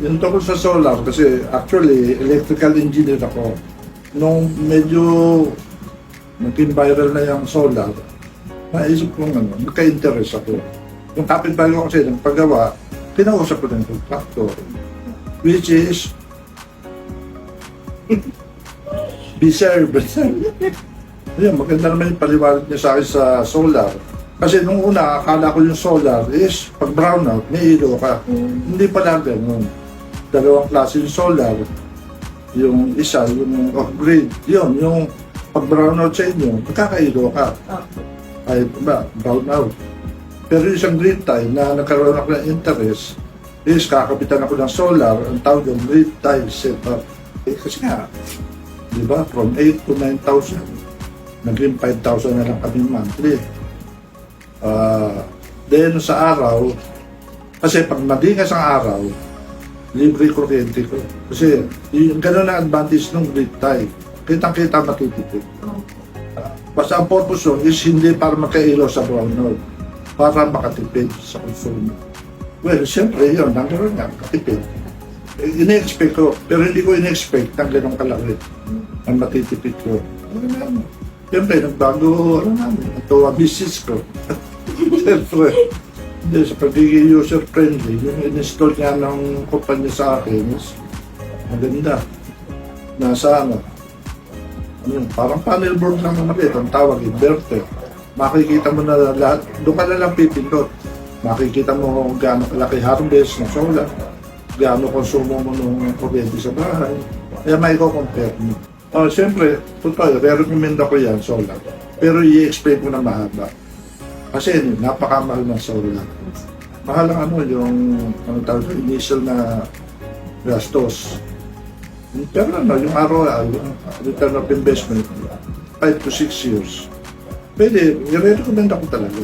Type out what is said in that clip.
Yung tungkol sa solar, kasi actually, electrical engineer ako. Nung medyo naging viral na yung solar, naisip ko nagka-interest ako. Yung kapitbahay ko kasi ng paggawa, kinausap ko ng contractor, which is B-Service. Ayun, maganda naman yung paliwanag niya sa akin sa solar. Kasi nung una, akala ko yung solar is pag brownout, may ilo ka. Hindi pala ganun. Dalawang klase yung solar. Yung isa, yung off-grid. Yun, yung pag brownout sa inyo, magkakailo ka. Ay, ba, brownout. Pero yung isang grid tie na nagkaroon ako ng interest is kakapitan ako ng solar, ang tawag yung grid tie setup. Kasi nga, di ba, from 8 to 9,000, naging 5,000 na lang kami monthly. Then sa araw, kasi pag madigas ang araw, libre kuryente ko. Kasi yung gano'n na advantage ng grid tie. Kitang-kita matitipid. Basta ang purpose yun is hindi para magkailaw sa brownout, para makatipid sa consumo. Well, siyempre yun, nanggaroon nga, katipid. Ine-expect ko, pero hindi ko ine-expect ng gano'ng kalaki ang matitipid ko. Siyempre, nagbago, namin, ito ang business ko. Siyempre, sa pagiging user-friendly, yung in-install niya ng kumpanya sa akin is maganda. Nasa parang panel board lang naman ang tawag, inverter. Makikita mo na lahat, doon ka na lang pipindot. Makikita mo gaano kalaki harvest ng solar, gaano konsumo mo ng kuryente sa bahay. Kaya may compare mo. Siyempre, totoo, re-recommend ako yan, solar. Pero i-explain ko na mahaba. Kasi napakamahal ng solar. Mahal ang yung initial na gastos. Pero yung ROI, yung return of investment, 5 to 6 years. Pwede, i-recommend ako talaga.